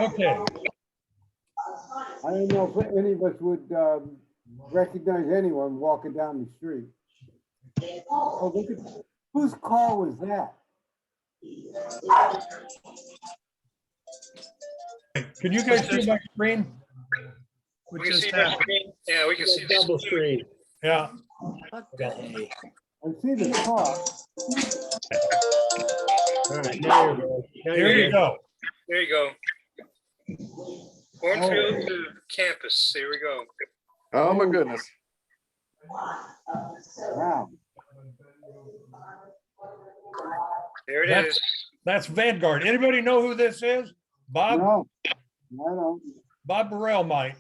Okay, I don't know if any of us would recognize anyone walking down the street. Oh, look at, whose car was that? can you guys see my screen? We can see the screen. Yeah, we can see the Double screen. screen. Yeah, What the hey? I see the car. All right, now you're good. Now here you're you good. go. There you go. Cornfield to campus. There we go. Oh, my goodness. Wow. There it That's- is. That's Vanguard. Anybody know who this is? Bob? No, I don't. Bob Burrell might.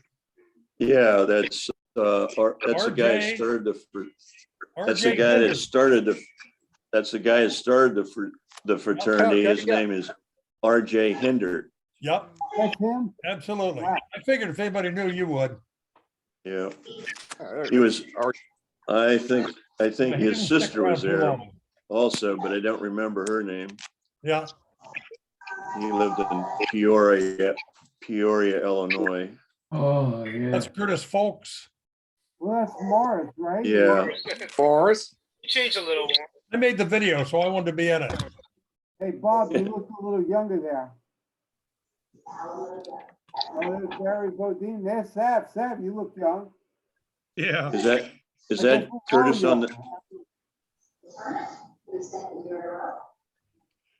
Yeah, that's the guy RJ who started the, that's RJ the guy that Henderson. started that's the guy who started the fraternity. His name is RJ Hinder. Yep, That's him? absolutely. Wow. I figured if anybody knew, you would. Yeah, Oh, he was, I think But he didn't his stick sister around was too there long. also, but I don't remember her name. Yeah, He lived in Peoria, Illinois. Oh, yeah. that's Curtis Folks. Well, that's Morris, right? Yeah, Forrest. You changed a little. I made the video, so I wanted to be in it. Hey, Bob, you look a little younger there. Oh, there's Barry Bodine. There's Sav. Sav, you look young. Yeah, is that Curtis on the,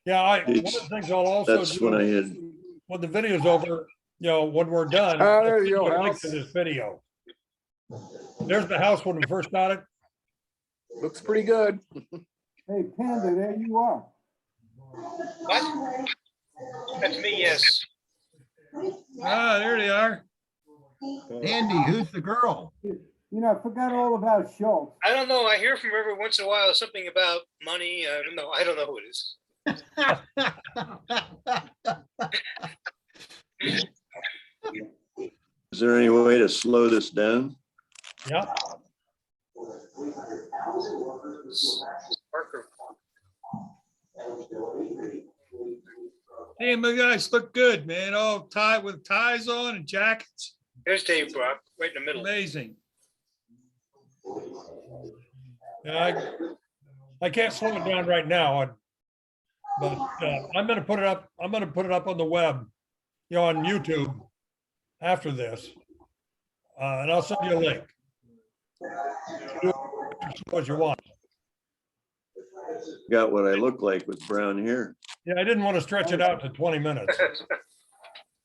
yeah, one of the things I'll also that's when I do, had, when the video's over, you know, when we're done. There I'll you go, put a link House. to this video. There's the house when we first got it. Looks pretty good. Hey, Panda, there you are. What? That's me, yes. Ah, there they are. Andy, who's the girl? You know, I forgot all about Schultz. I don't know. I hear from her every once in a while something about money. I don't know. I don't know who it is. is there any way to slow this down? Yeah, Parker. Damn, the guys look good, man. All tied with ties on and jackets. There's Dave Brock, right in the middle. Amazing. yeah, I can't slow it down right now, but I'm gonna put it up, I'm gonna put it up on the web, you know, on YouTube after this. And I'll send you a link. Do it as you want. Got what I look like with brown hair. Yeah, I didn't want to stretch it out to 20 minutes.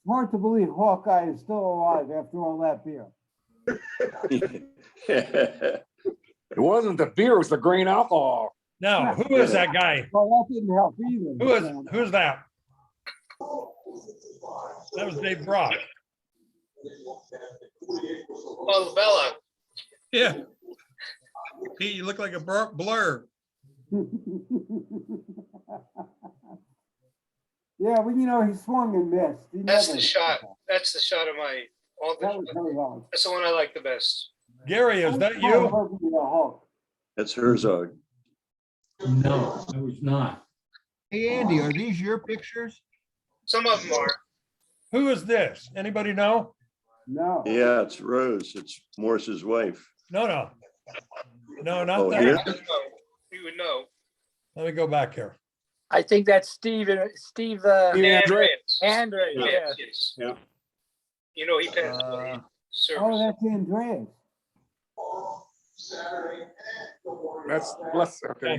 Hard to believe Hawkeye is still alive after all that beer. It wasn't the beer, it was the grain alcohol. Now, who is that guy? Well, that didn't help either. Who's that? That was Dave Brock. Oh, Bella. Yeah. Pete, you look like a blur. Yeah, well, you know, he swung and missed. He That's never- the shot. That's the shot of my. That was very hard. That's the one I like the best. Gary, is that you? Hulk. That's Herzog. No, I was not. Hey, Andy, are these your pictures? Some of them are. Who is this? Anybody know? No. Yeah, it's Rose. It's Morris's wife. No, no. No, not Oh, that. here? You would know. Let me go back here. I think that's Steve Steve Andreas. Andre. Yeah. Yes, yes. Yeah. You know, he passed away. Oh, Service. that's Andreas. That's less, okay.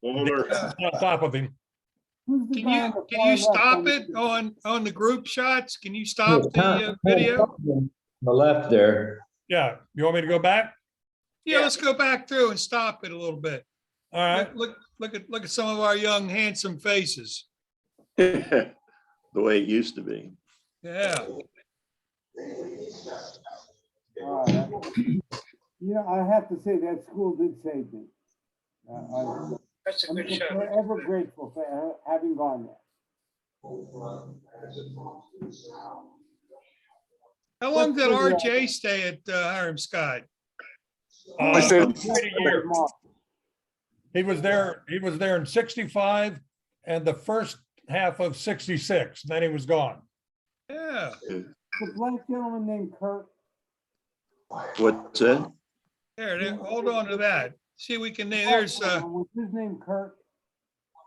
Oh, there's okay. on top of him. Who's the Can guy on you the can far you left stop the it screen? on the group shots? Can you stop the video? On the left there. Yeah, you want me to go back? Yeah, Yeah. let's go back through and stop it a little bit. All right. Look at some of our young handsome faces. The way it used to be. Yeah. Yeah, I have to say that school did save me. That's a I'm good shot. forever grateful for having gone there. How long did RJ stay at Hiram Scott? I said- Quite a year. He was there in 65, and the first half of 66, then he was gone. Yeah. The black gentleman named Kurt. What's that? There, hold on to that. See, we can, there's, Was his name Kurt?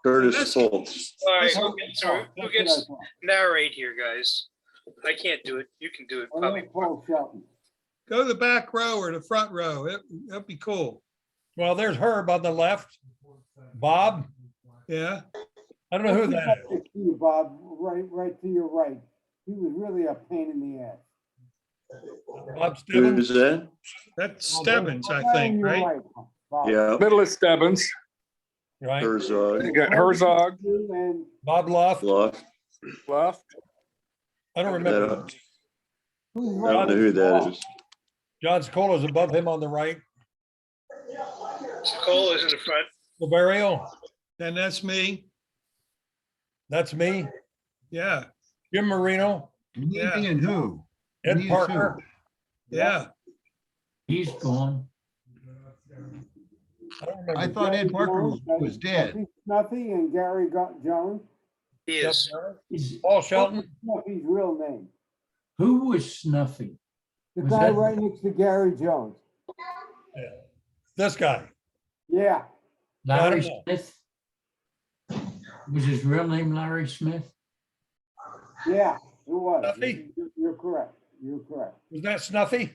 Curtis That's- Foltz. All right, Oh, who that's what I gets thought. narrate here, guys? I can't do it. You can do it. Oh, Probably. that's Paul Shelton. go to the back row or the front row. That'd be cool. Well, there's Herb on the left. Bob, Yeah. I don't know who that is. Next to you, Bob, right to your right. He was really a pain in the ass. Bob Stevens. Who's that? That's Stebbins, I Guy on think, your right? Bob. Yeah, Middle is Stebbins. Right, Herzog, You got Herzog And Bob Loft. Loft. left. I don't remember. who's I don't know who that is. John Scola's above him on the right. Cole is in the front. Silverio, Then that's me. that's me. Yeah, Jim Marino, Me Yeah. and who? Ed Me is Parker. who? yeah. He's gone. I don't remember. I thought Ed Parker was dead. Snuffy and Gary Jones. He is. Paul Shelton. Snuffy's real name. Who was Snuffy? The Was guy that- right next to Gary Jones. This guy. Yeah, Larry I don't know. Smith? Was his real name Larry Smith? yeah, it was. Snuffy? You're correct. You're correct. Was that Snuffy?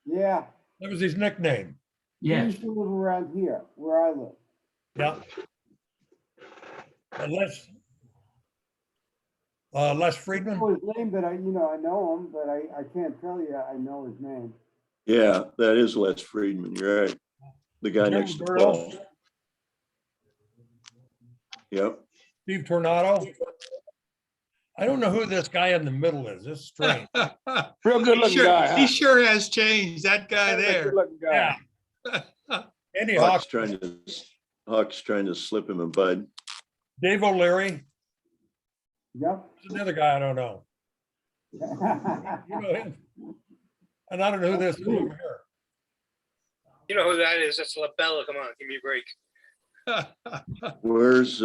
Yeah. That was his nickname. He Yes. used to live around here, where I live. Yeah. Les I Friedman. know his name, but I know him, but I can't tell you I know his name. Yeah, that is Les Friedman. You're right. The guy Jerry next to Burrell. Paul. Yep. Steve Tornado. I don't know who this guy in the middle is. This is strange. Real good looking guy. He huh? sure has changed, that guy there. Good looking guy. Yeah. Andy Hawk's Hawks, trying to slip him a bud. Dave O'Leary. Yep. There's another guy I don't know. You know him? And I don't know who this is over here. You know who that is? That's LaBella. Come on, give me a break. Where's,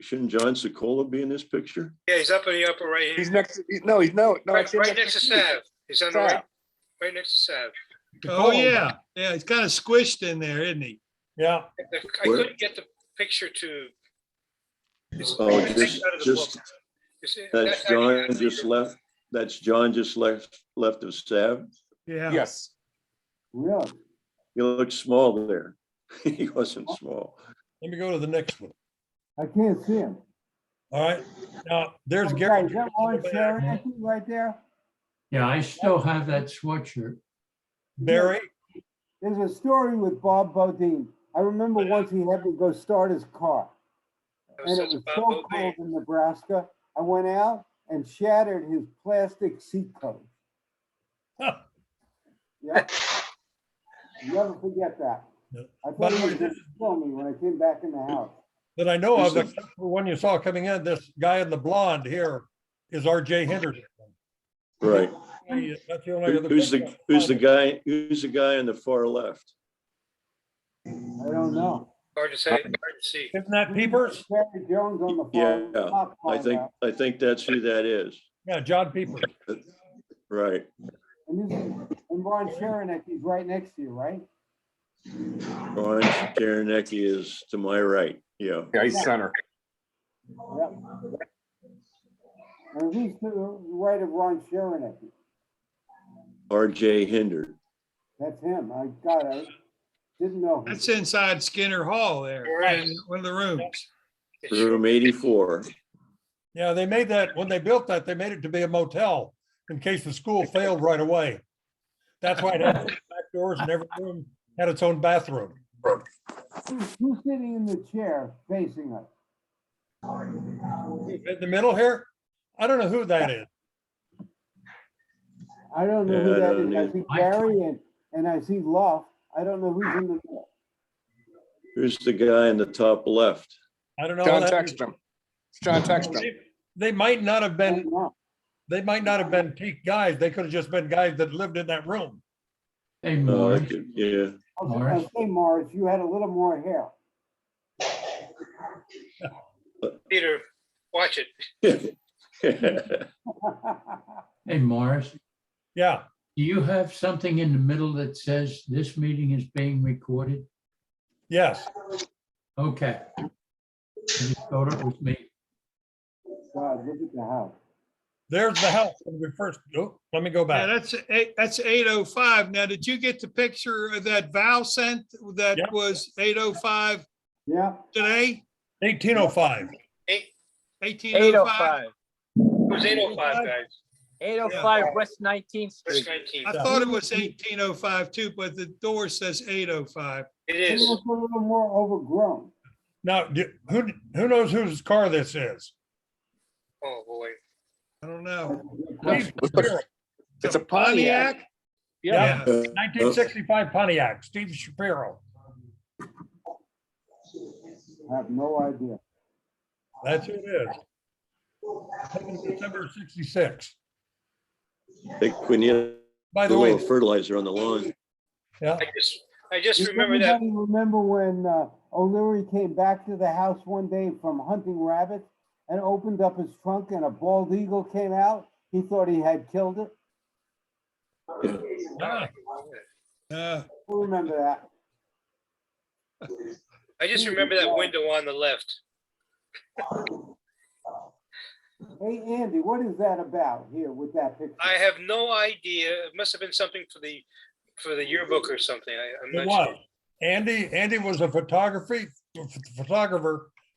shouldn't John Sokola be in this picture? Yeah, he's up in the upper right. He's next. No, he's no. Right, it's him right next to Steve. Sav. He's on the right, Sav. right next to Sav. Oh, yeah. Yeah, he's kind of squished in there, isn't he? Yeah, I couldn't get the picture to. Oh, out of the just, book. You see, that's how you John see just it. left. That's John just left of Sav. Yeah. Yes. Really? He looked small there. He wasn't small. let me go to the next one. I can't see him. All right, now there's Okay, Gary. is that Ron Sharon right there? Yeah, I still have that sweatshirt. Barry, There's a story with Bob Bodine. I remember once he had to go start his car. And it was Bob so Bodine. cold in Nebraska. I went out and shattered his plastic seat cover. Huh. Yeah. You never forget that. No. I By thought the he way, was going to kill me when I came back in the house. that I know of, Who's except for one you saw coming in, this guy in the blonde here is RJ Henderson. Right. That's the only other. Who's the picture. Who's the guy on the far left? I don't know. Hard to say, hard to see. Isn't that Peepers? Terry Jones on the Yeah, top I think that's who that is. Yeah, John Peepers. Right. And Ron Sharon, he's right next to you, right? Ron Karenecki is to my right. Yeah. Yeah, he's center. Yep. And who's to the right of Ron Sharon? RJ Hinder. That's him. I didn't know. That's inside Skinner Hall there, in one of the rooms. Room 84. Yeah, they made that, when they built that, they made it to be a motel in case the school failed right away. That's why it had back doors and every room had its own bathroom. Who's sitting in the chair facing us? In the middle here, I don't know who that is. I don't know Yeah, who I that don't is. I either. see Gary and I see Luff. I don't know who's in the middle. Who's the guy in the top left? I don't know. John who that is. Textrom. It's John Textrom. They might not have I been, don't know. they might not have been peak guys. They could have just been guys that lived in that room. Hey, Oh, Morris. yeah. Morris. Okay, Morris, you had a little more hair. Peter, watch watch it. Hey, Morris, Yeah, do you have something in the middle that says this meeting is being recorded? yes. Okay. I just thought it was me. God, look at the house. There's the house when we first, oh, let me go Yeah, back. that's 8:05. Now, did you get the picture of that Val sent that Yeah. was 8:05 Yeah, today? 1805. 18:05? 805, It was 8:05, guys. 805 West 19th First Street. 19. I thought it was 18:05 too, but the door says 8:05. It it is. looks a little more overgrown. Now, who knows whose car this is? Oh, boy. I don't know. Steve Shapiro, It's a Pontiac. yeah, Yeah. 1965 Pontiac, Steve Shapiro. I have no idea. That's who it is. December 66. Think we need a By the little way, fertilizer on the lawn. yeah, I just Does remember that. anybody remember when O'Leary came back to the house one day from hunting rabbits and opened up his trunk and a bald eagle came out? He thought he had killed it. yeah. Who remember that? I just remember that window on the left. Hey, Andy, what is that about here with that picture? I have no idea. It must have been something for the yearbook or something. I'm It not was. Andy was a photographer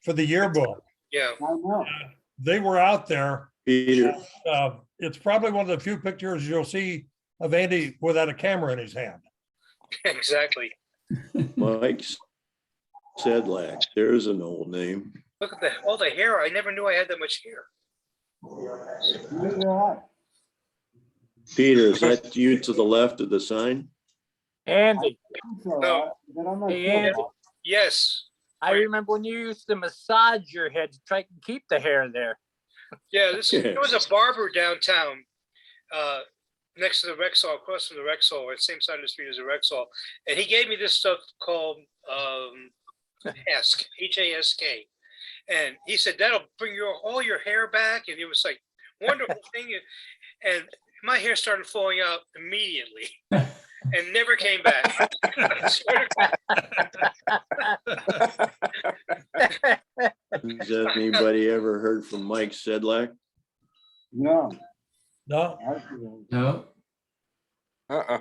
for the yearbook. Yeah. I know. They were out there. Peter, It's probably one of the few pictures you'll see of Andy without a camera in his hand. Exactly. Mike Sedlak, there's an old name. Look at all the hair. I never knew I had that much hair. Neither do I. Peter, is that you to the left of the sign? Andy, So, No. but I'm not Hey, sure. Andy. Yes. I remember when you used to massage your head to try and keep the hair there. Yeah. There was a barber downtown, next to the Rexall, across from the Rexall, or same side of the street as the Rexall, and he gave me this stuff called Hask, Hask, and he said that'll bring all your hair back, and it was like wonderful thing, and my hair started falling out immediately and never came back. I swear to Has anybody ever heard from Mike Sedlak? No. No, Actually, No, Uh-uh.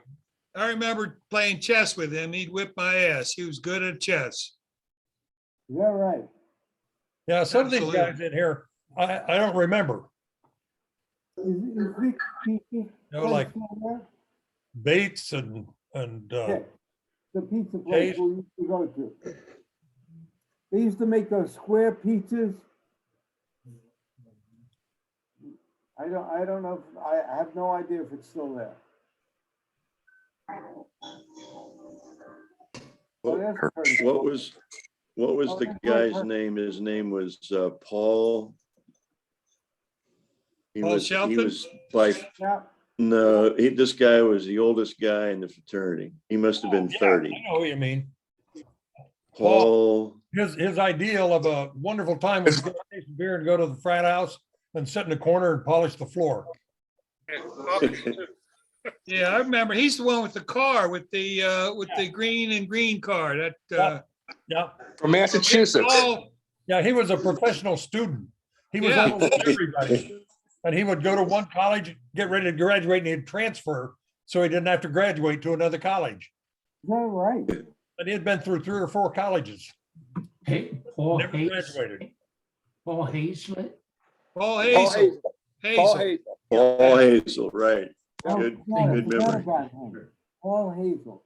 I remember playing chess with him. He'd whip my ass. He was good at chess. is that right? yeah, some of these Absolutely. guys in here, I don't remember. Is Vic Pizza know, like- still there? Bates and Yeah, the pizza place Dave? we used to go to. They used to make those square pizzas. I don't know, I have no idea if it's still there. Oh, that's pretty cool. What was Oh, the that's guy's perfect. name? His name was Paul. Paul He Shelton? was by, Yeah, no, this guy was the oldest guy in the fraternity. He must have been yeah, I 30. know what you mean. Paul, His ideal of a wonderful time was to go take some beer and go to the frat house and sit in the corner and polish the floor. Yeah, I remember. He's the one with the car with the green car. That Yeah, From Massachusetts. Oh, yeah, he was a professional student. He was Yeah. almost everybody. And he would go to one college, get ready to graduate, and he'd transfer, so he didn't have to graduate to another college. is that right? And he had been through 3 or 4 colleges, hey, Paul never Hayes, graduated. Paul Hazlett? Paul Hazel. Paul Hazel. Hazel. Paul Hazel, right. Oh, Good, God, I good forgot memory. about him. Paul Hazel.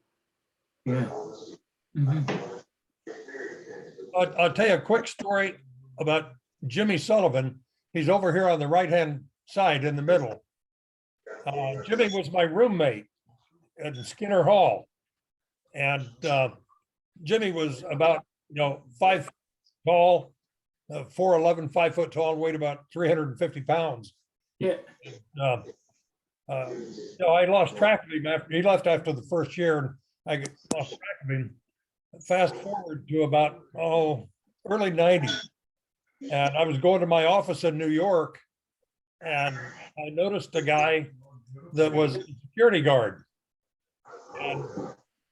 Yeah. Mhm. I'll tell you a quick story about Jimmy Sullivan. He's over here on the right-hand side in the middle. Jimmy was my roommate at Skinner Hall. And Jimmy was about, 5 tall, 4'11", 5 foot tall, weighed about 350 pounds. Yeah, I lost track of him after he left after the first year, and I lost track of him. Fast forward to about early '90s, And I was going to my office in New York, and I noticed a guy that was a security guard. And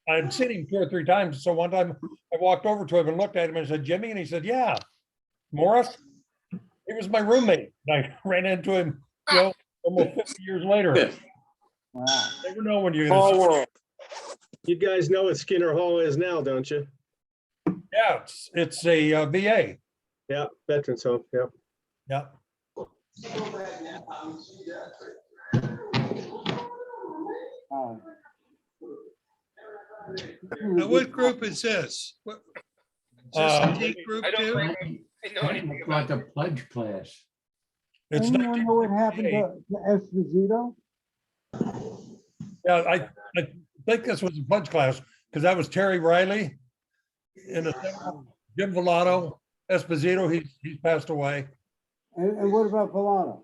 I'd seen him 2 or 3 times. So one time I walked over to him and looked at him and said, Jimmy, and he said, yeah, Morris. He was my roommate. And I ran into him, almost 50 years later. Wow. Never know when you're Small gonna. world. You guys know what Skinner Hall is now, don't you? Yeah, it's a VA. Yeah, Veterans Home, yeah. Yeah. Uh, Now, what group is this? What? Is this a T group I don't too? think I know anything Like about a pledge class. It's Anyone know what happened 1968. to Esposito? Yeah, I think this was a punch class because that was Terry Riley in a Jim Villano, Esposito. He's passed away. And what about Polano?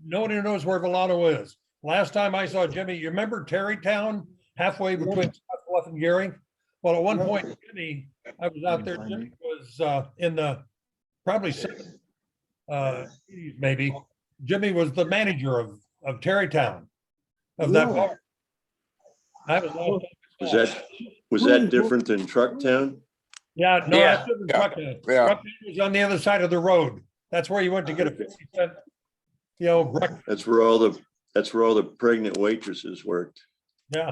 Nobody knows where Villano is. Last time I saw Jimmy, you remember Terrytown, halfway between Scottsbluff and Gearing? Well, at one point, Jimmy, I was out there. Jimmy was in the probably 80s, maybe. Jimmy was the manager of Terrytown, of that Really? bar. That was last time. Was that different than Trucktown? Yeah, no, Yeah. that's different. Yeah. Trucktown. Yeah. Trucktown was on the other side of the road. That's where you went to get a 50-cent, breakfast. That's where all the pregnant waitresses worked, Yeah,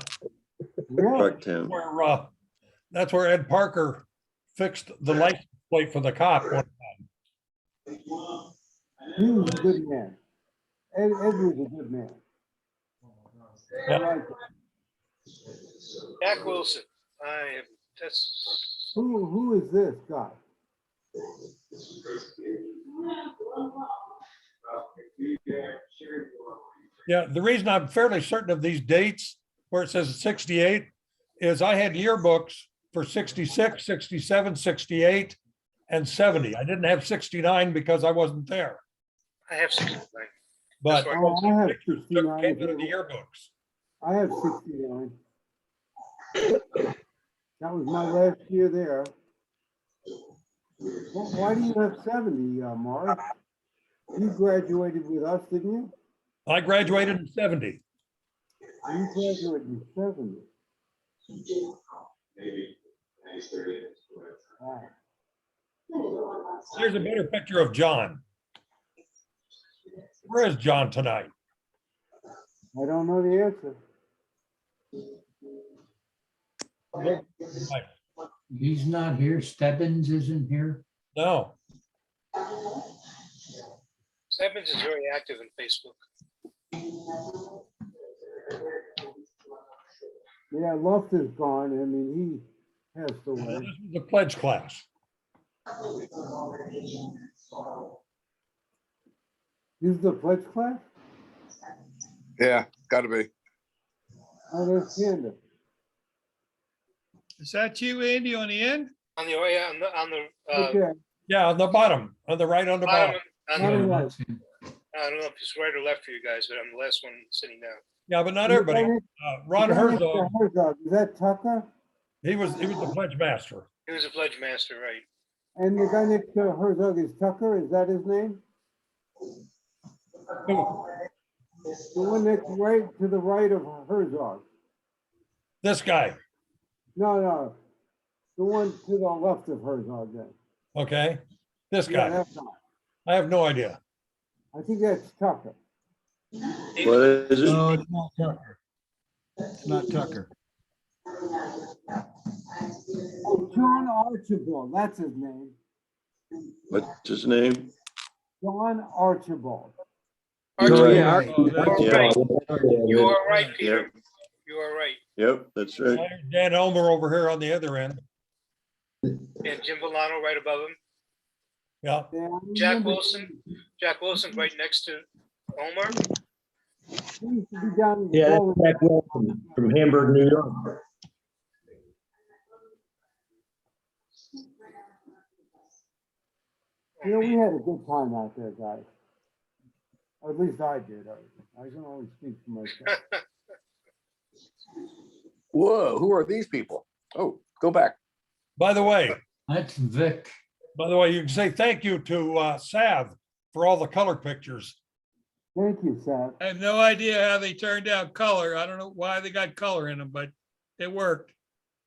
Really? Trucktown. where that's where Ed Parker fixed the license plate for the cop one time. He was a good man. Ed was a good man. I Yeah. like it. Jack Wilson. That's Who is this guy? Yeah, the reason I'm fairly certain of these dates where it says 68 is I had yearbooks for 66, 67, 68, and 70. I didn't have 69 because I wasn't there, I have 69. but That's Oh, I have pictures 69. came out of the yearbooks. I have 69. That was my last year there. Well, why do you have 70, Mark? You graduated with us, didn't you? I graduated in 70. You graduated in 70. Wow. Here's a better picture of John. Where is John tonight? I don't know the answer. He's not here. Stebbins isn't here. No, Stebbins is very active in Facebook. Yeah, Luft is gone. I mean, he passed this away. was the pledge class. This is the pledge class? Yeah, gotta be. Oh, there's Candace. Is that you, Andy, on the end? On the Okay. Yeah, on the bottom, on the right, on the bottom, bottom. on the, Right. That's him. I don't know if it's right or left for you guys, but I'm the last one sitting down. Yeah, but not everybody. Ron The guy next to Herzog, Herzog, is that Tucker? he was the pledge master. He was a pledge master, right? And the guy next to Herzog is Tucker, is that his name? The one that's right to the right of Herzog. This guy, No. The one to the left of Herzog then. okay? This Yeah, guy, that's not. I have no idea. I think that's Tucker. What is it? No, it's not Tucker. It's not Tucker. Oh, John Archibald, that's his name. What's his name? John Archibald. Archie, Yeah. right. You are right, Yep, Peter. You are right. yep, that's right. Dan Elmer over here on the other end. And Jim Villano right above him. Yeah, Yeah, I Jack remember Wilson. Jack Wilson right next to Omar. He used to be down in the Yeah, bowling- that's Jack Wilson from Hamburg, New York. You know, we had a good time out there, guys. Or at least I did. I can only speak for myself. Whoa, who are these people? Oh, go back. by the way, That's Vic. By the way, you can say thank you to Sav for all the color pictures. Thank you, Seth. I have no idea how they turned out color. I don't know why they got color in them, but it worked.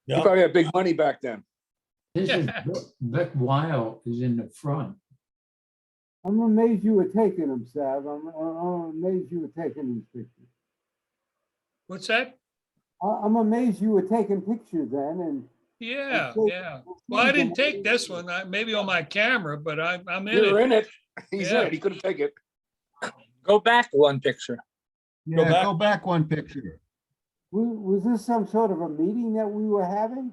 You Yeah, probably had big money back then. This is Vic Weil is in the front. I'm amazed you were taking them, Sav. I'm amazed you were taking these pictures. What's that? I'm amazed you were taking pictures then, and Yeah, yeah. Well, I didn't take this one, maybe on my camera, but I'm in You're it. in it. He's in Yeah. it. He couldn't take it. Go back one picture. Go Yeah, back. go back one picture. was this some sort of a meeting that we were having?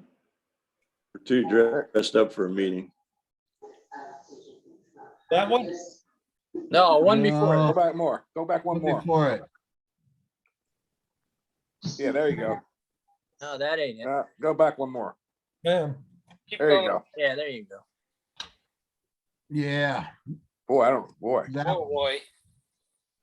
We're too dressed up for a meeting. that one? No, one before. No. Go back more. Go back one more. Before it. Yeah, there you go. No, that ain't it. Go back one more. Yeah. Keep There you going. go. Yeah, there you go. Yeah. Boy, That Oh, one. boy.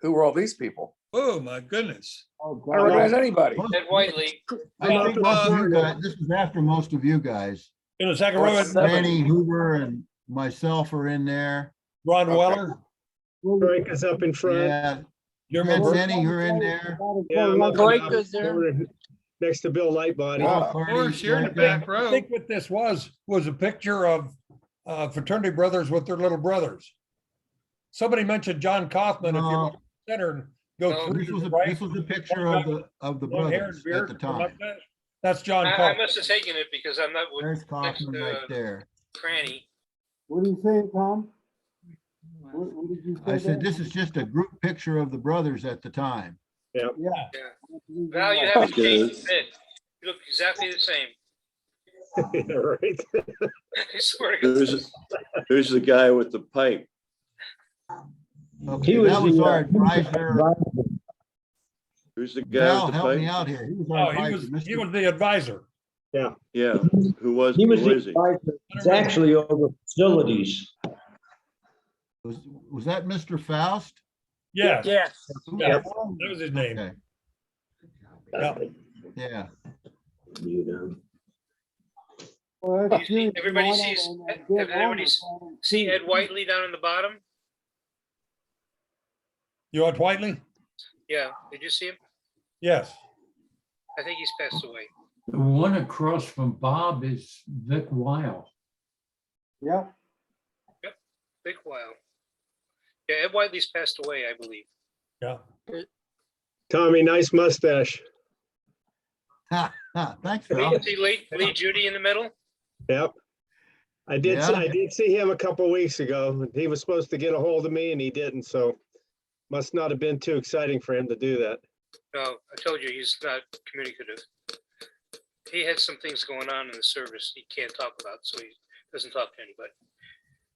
who were all these people? Oh, my goodness. Oh, I don't recognize God. anybody. Ed Whiteley. I think most of you guys, this is after most of you guys. In the second row, What's Ron that? Danny Hoover and myself are in there. Weller, Frank is up in front. Yeah, Jim Ted Roberts. Denny, you're in there. Yeah, I'm up Troika's there. over next to Bill Lightbody. Yeah. Of course, you're in the back I row. think what this was a picture of fraternity brothers with their little brothers. Somebody mentioned John Kaufman. If you look at the center and go No, through This to was the a, right, this was a picture of the long hair brothers and beard, at the time. that's John I Kaufman. must have taken it because I'm not with There's Kaufman right there. Cranny. What are you saying, Tom? What did you say? I said, there? this is just a group picture of the brothers at the time. Yeah. Val, you haven't Okay. changed a bit. You look exactly the same. Yeah, right. I swear to God. There's the guy with the pipe. Okay, He was that was the, our advisor. Who's the guy Val, with the help me pipe? out here. He was Oh, our he advisor. was Mr. the advisor. Yeah, who was he was the is he? advisor. It's actually over facilities. Was that Mr. Faust? Yes, Yes. yeah, that was his name. Okay, Yeah. yeah. Well, that's You see- Jimmy everybody Milano sees- and, have Dick everybody Allman. See Ed Whiteley down in the bottom? You want Whiteley? Yeah, did you see him? Yes. I think he's passed away. The one across from Bob is Vic Weil. Yeah, Big while. Yeah, Ed Whiteley's passed away, I believe. Yeah. Tommy, nice mustache. Thanks, You Val. can see Lee Judy in the middle. Yep. I did Yeah. see him a couple weeks ago. He was supposed to get a hold of me and he didn't, so must not have been too exciting for him to do that. No, I told you, he's not communicative. He had some things going on in the service he can't talk about, so he doesn't talk to anybody.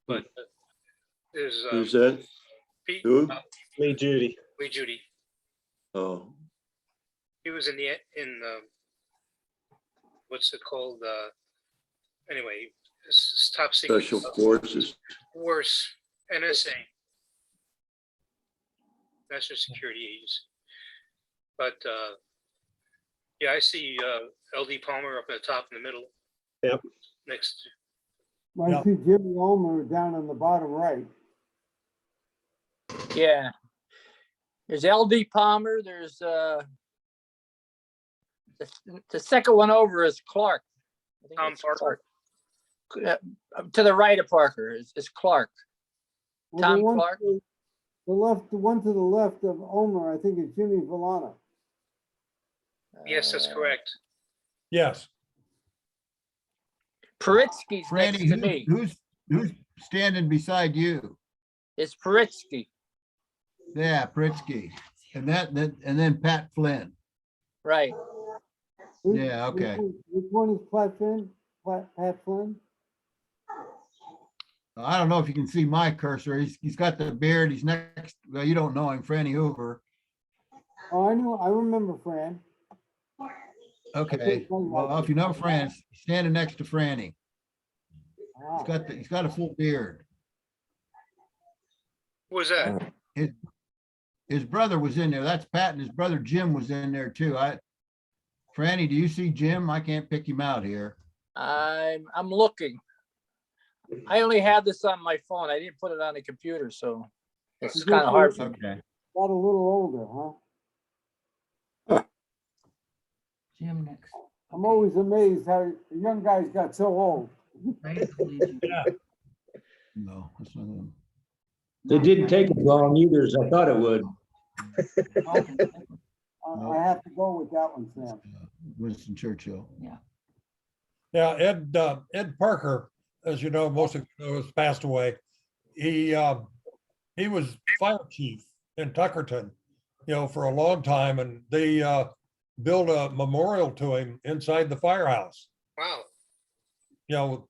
But there's Who's that? Pete, Who? Lee Judy. Lee Judy. Oh, He was in what's it called? Anyway, it's top secret. Special Forces. Worse, NSA. National Security Agency. But yeah, I see LD Palmer up at the top in the middle. Yep. Next. I see Jimmy Ulmer down on the bottom right. Yeah. There's LD Palmer. There's the second one over is Clark. I think Tom it's Parker. Clark. To the right of Parker is Clark. Well, Tom the one Clark. to the left, the one to the left of Ulmer, I think is Jimmy Villano. Yes, that's correct. Yes. Paritsky's next Franny, to me. who's standing beside you? It's Paritsky. Yeah, Pritzky. And then Pat Flynn. Right. Yeah, okay. Which one is Pat Flynn? Pat Flynn? I don't know if you can see my cursor. He's got the beard. He's next. Well, you don't know him, Franny Hoover. Oh, I remember Fran. Okay. Well, if you know Fran, he's standing next to Franny. Ah, He's got a full beard. Who was that? His brother was in there. That's Pat, and his brother Jim was in there too. Franny, do you see Jim? I can't pick him out here. I'm looking. I only had this on my phone. I didn't put it on the computer, so it's Is kind this of hard a- for me. Okay. Got a little older, huh? Jim next. I'm always amazed how the young guys got so old. Yeah. No, that's not him. It didn't take as long either as I thought it would. I have to go with that one, Sam. Winston Churchill. Yeah, Ed Parker, as you know, most of you know, has passed away. He was fire chief in Tuckerton, you know, for a long time, and they built a memorial to him inside the firehouse. Wow. You know,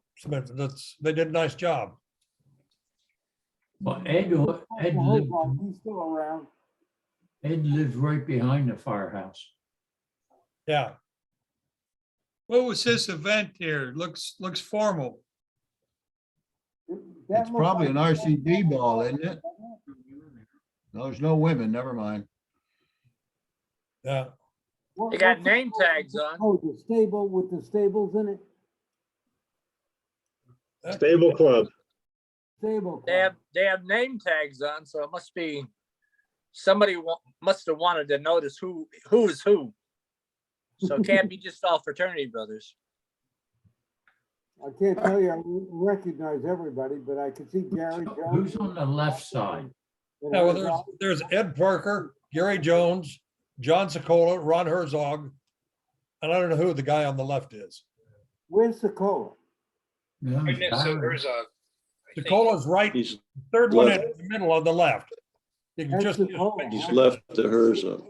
they did a nice job. Well, Ed He's still around. lives right behind the firehouse. Yeah, What was this event here? Looks That formal. looks It's probably an like- RCD ball, isn't it? No, there's no women, never mind. yeah. What- They got what's the- name tags on. Oh, the stable with the stables in it? Stable Club. Stable. They have name tags on, so it must be somebody must have wanted to notice who is who. So it can't be just all fraternity brothers. I can't tell you, I recognize everybody, but I can see Gary Jones. Who's on the left side? and Yeah, well, Herzog. there's Ed Parker, Gary Jones, John Sokola, Ron Herzog, and I don't know who the guy on the left is. Where's Sokola? Yeah, Right next to Barry. Herzog. I think. Sokola's right, He's third one in left. the middle on the left. You can That's just. Sokola, He's huh? left to Herzog.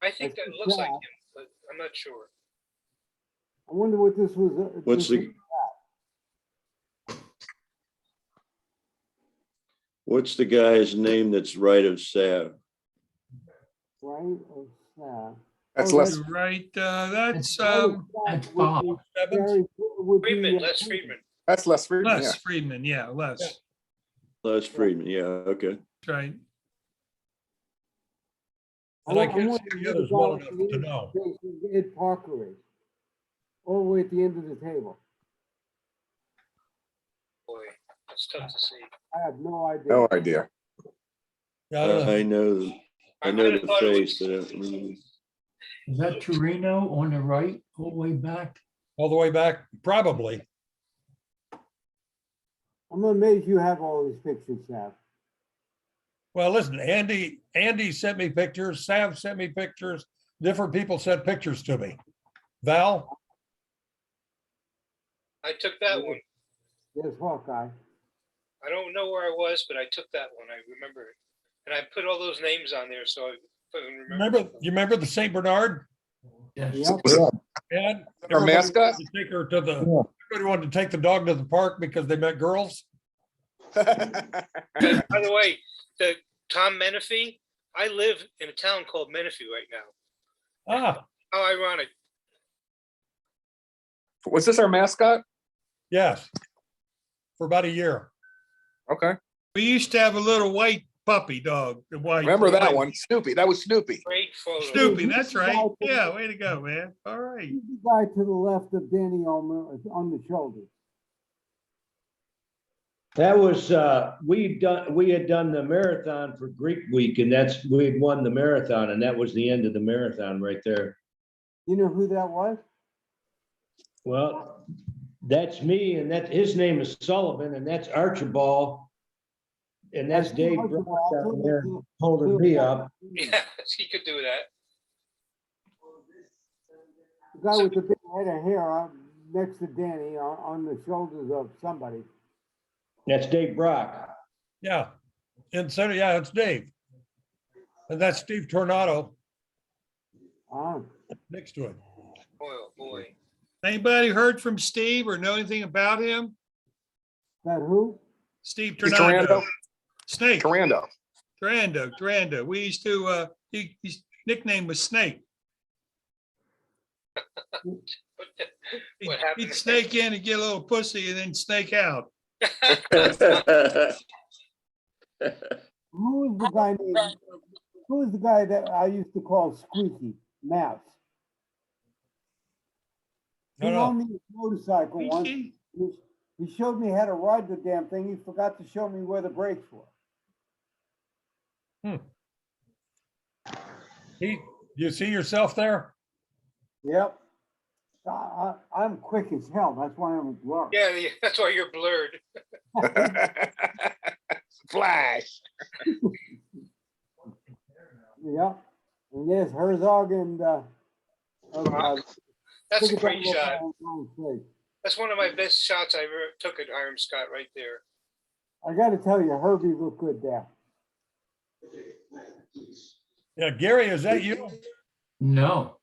I think that That's looks like Jack. him, but I'm not sure. I wonder what this was. What's the guy's name that's right of Sav? Right? That's Oh, less, You're right. That's That's Bob. Evans? Friedman, Les Friedman. that's less Friedman, yeah. Les Friedman. Yeah, Les. Yeah. That's Les Friedman, yeah, okay. right. And I can't see the others well enough to know. Ed Parker is. All the way at the end of the table. Boy, that's tough to see. I have no idea. No idea. Yeah, I don't know. I know, I know might have the thought it face, was- but I don't remember. Is that Torino on the right, all the way back? All the way back, probably. I'm amazed you have all these pictures, Sam. Well, listen, Andy sent me pictures, Sav sent me pictures, different people sent pictures to me. Val, I took that one. There's Hawkeye. I don't know where I was, but I took that one. I remember it. And I put all those names on there, so I couldn't remember. you remember the Saint Bernard? Yes. Yep. And Our everybody mascot? wanted to take her to the, everybody wanted to take the dog to the park because they met girls. By the way, the Tom Menifee, I live in a town called Menifee right now. Ah, How ironic. Was this our mascot? yes. For about a year. Okay. We used to have a little white puppy dog. The white. Remember that white- one? Snoopy. That was Snoopy. Great photo. Snoopy, that's right. Yeah, way to go, man. All right. He's the guy to the left of Danny Ulmer on the shoulders. That was, we had done the marathon for Greek Week and we had won the marathon and that was the end of the marathon right there. You know who that was? Well, that's me and his name is Sullivan and that's Archibald. And that's Dave Brock down there holding me up. Yeah, he could do that. The guy with the big head of hair next to Danny on the shoulders of somebody. That's Dave Brock. Yeah. And so, yeah, it's Dave. And that's Steve Tornado next to him. Boy, oh boy. Anybody heard from Steve or know anything about him? That who? Steve He's Tornado. Durando. Snake. Durando. Durando. We used to, his nickname was Snake. What happened He'd to snake in and get a little pussy and then snake out. Who is the guy named, who is the guy that I used to call Squeaky Mouse? He No, no. loaned me his motorcycle once. He- He He showed me how to ride the damn thing. He forgot to show me where the brakes were. You see yourself there? Yep. I'm quick as hell. That's why I'm blurred. Yeah, that's why you're blurred. Flash. Yep. And there's Herzog and, That's a look at great that look shot. on my face. That's one of my best shots I ever took at Hiram Scott right there. I gotta tell you, Herbie looked good there. Yeah, Gary, is that you? No,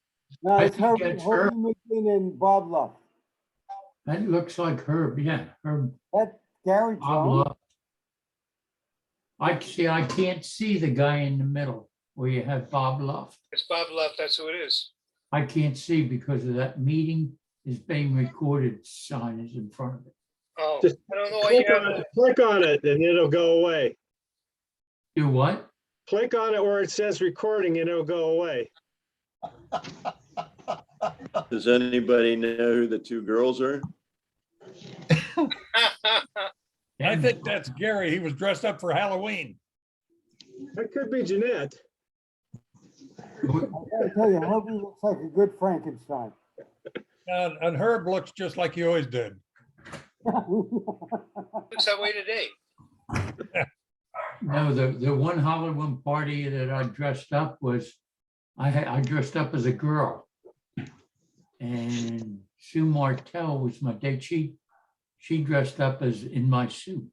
No, I it's think Herbie, that's her. Herbie McLean and Bob Love. that looks like Herb, yeah, Herb. That's Gary Bob Trone. Love. I can't see the guy in the middle where you have Bob Love. It's Bob Love, that's who it is. I can't see because of that meeting is being recorded sign is in front of it. Oh, Just I don't know why you Click have on it and it'll go away. Do what? Click on it where it says recording and it'll go away. Does anybody know who the two girls are? I think that's Gary. He was dressed up for Halloween. That could be Jeanette. I gotta tell you, Herbie looks like a good Frankenstein. And Herb looks just like he always did. Looks that way today. No, the one Halloween party that I dressed up was, I dressed up as a girl. And Sue Martell was my date. She dressed up as in my suit.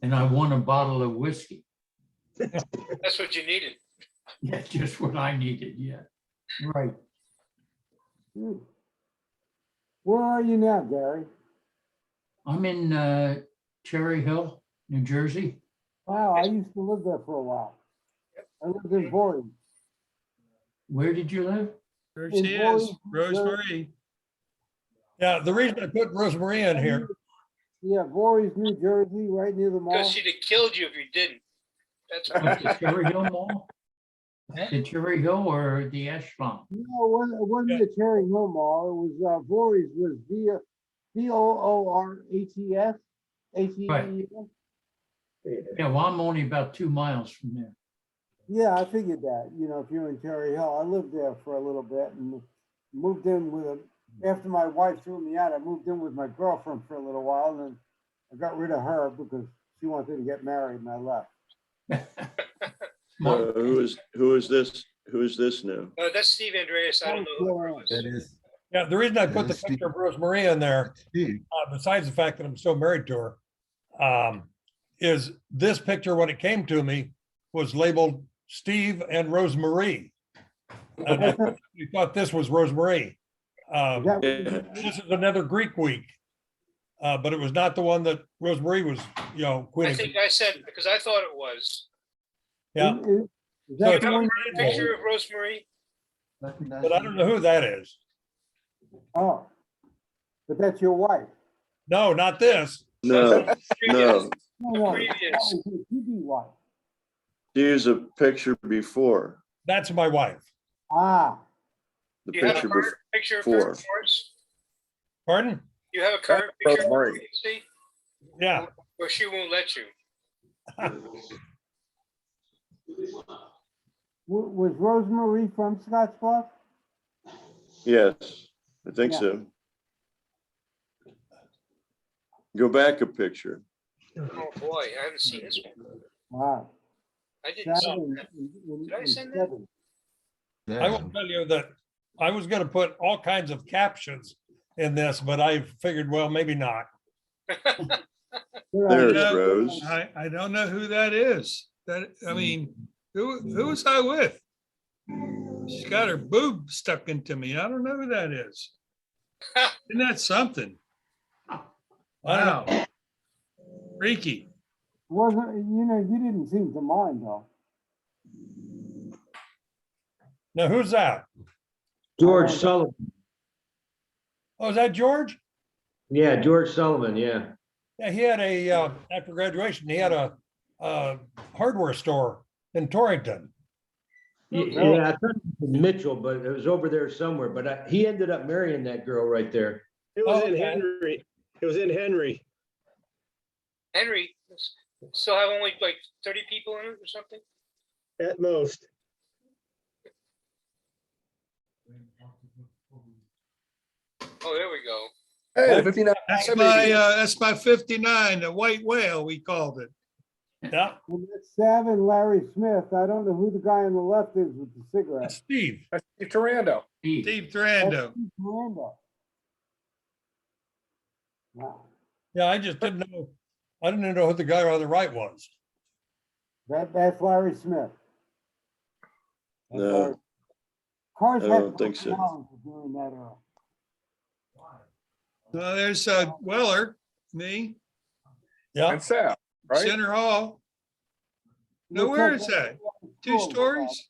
And I won a bottle of whiskey. That's what you needed. Yeah, just what I needed, yeah. Right. Where are you now, Gary? I'm in Cherry Hill, New Jersey. Wow, I used to live there for a while. I lived in Voorhees. Where did you live? There In she is, Voorhees, Rosemary. Yeah, the reason I put Rosemary in here, Yeah, Voorhees, New Jersey, right near the mall. Because she'd have killed you if you didn't. That's Was the Cherry Hill Mall? The Cherry Hill or the Echelon? No, it wasn't the Cherry Hill Mall. It was, Voorhees was Voorhees. Right. Yeah, well, I'm only about 2 miles from there. Yeah, I figured that, if you're in Cherry Hill. I lived there for a little bit and moved in after my wife threw me out, I moved in with my girlfriend for a little while, and then I got rid of her because she wanted to get married and I left. Who is this? Who is this now? that's Steve Andreas. I don't know who it That was. is. yeah, the reason I put the Steve. picture of Rosemary in there, Steve. besides the fact that I'm still married to her, is this picture, when it came to me, was labeled Steve and Rosemary. And I thought this was Rosemary. This is another Greek week, but it was not the one that Rosemary was, I quitting. think I said, because I thought it was. Yeah, Is So that You the have one? a picture of Rosemary? but I don't know who that is. Oh, but that's your wife. No, not this. No, no. No, Previous. that was your TV wife. Here's a picture before. That's my wife. Ah, The Do you have a picture current picture of her before. for us? Pardon? You have a current picture of her, Rosemary. see? Yeah. Or she won't let you. was Rosemary from Scottsbluff? Yes, I think Yeah. so. Go back a picture. Oh, boy, I haven't seen this one. Wow. I didn't see Seven that. in Did I send that? 7. I will tell you that I was going to put all kinds of captions in this, but I figured, well, maybe not. There's Yeah. Rose. I don't know who that is. I mean, who was I with? She's got her boob stuck into me. I don't know who that is. Isn't that something? Wow. Freaky. Wasn't, you didn't seem to mind though. Now, who's that? George Sullivan. Oh, is that George? Yeah, George Sullivan, yeah. Yeah, he had after graduation, he had a hardware store in Torrington. Yeah, I thought it was Mitchell, but it was over there somewhere, but he ended up marrying that girl right there. It was in Okay. Henry. It was in Henry. Henry, still have only like 30 people in it or something? At most. Oh, there we go. Hey, 59. That's my 59, the white whale, we called it. Yeah, And that's Sav and Larry Smith. I don't know who the guy on the left is with the that's cigarette. Steve. That's Steve Tarando. Steve That's Durando. Steve Miranda. Wow. Yeah, I just didn't know. I didn't know who the guy on the right was. That's Larry Smith. That's No. Larry. Cars I had don't think so. personality during that era. There's Weller, me, Yeah, And Sal, right? Center Hall. No, Looks where like is they're that? in 2 school, stories?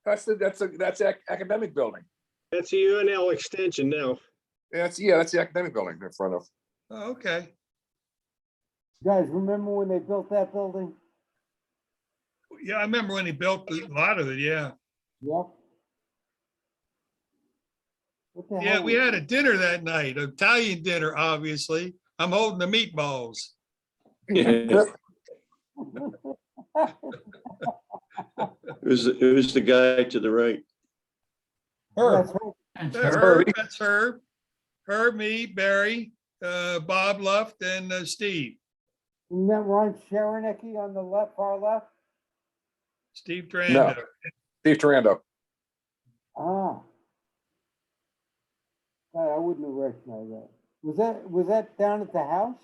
That's the academic building. That's a UNL extension now. That's the academic building in front of. Oh, okay. Guys, remember when they built that building? Yeah, I remember when he built a lot of it, yeah. Yep. What the Yeah, hell we was had a dinner that night, Italian dinner, obviously. I'm holding the meatballs. It was the guy to the right. That's Herb. right. And That's so- Herb, that's Herb. Herb, me, Barry, Bob Luft, and Steve. Isn't that Ron Sharonecki on the left, far left? Steve Durando. Steve Tarando. Ah. God, I wouldn't have recognized that. Was that down at the house?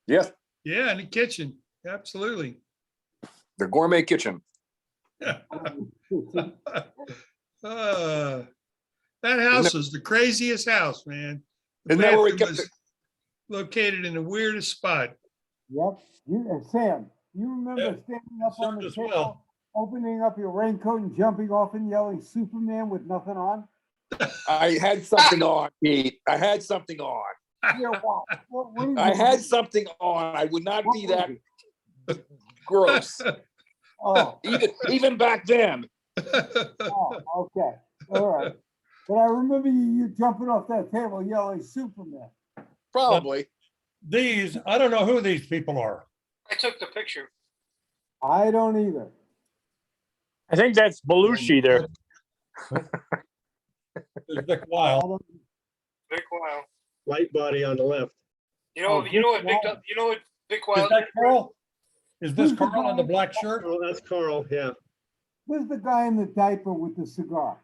Yes, Yeah, in the kitchen, absolutely. the gourmet kitchen. That house was the craziest house, man. The Isn't that where we bathroom kept was located in the weirdest spot. Yep. Sam, you remember Yeah. standing up on Served the us table, well. opening up your raincoat and jumping off and yelling Superman with nothing on? I had something on, Pete. I had something on. Yeah, wow. What is I it? had something on. I would not What be was that it? gross, Oh, even back then. oh, okay. All right. But I remember you jumping off that table yelling Superman. Probably. These, I don't know who these people are. I took the picture. I don't either. I think that's Belushi there. There's Vic I Wild. don't- Vic Wild. Light body on the left. You know what Vic, you know what Vic Is Wild? that Carl? Is this Who's the Carl in the guy? black shirt? Oh, that's Carl, yeah. Who's the guy in the diaper with the cigar?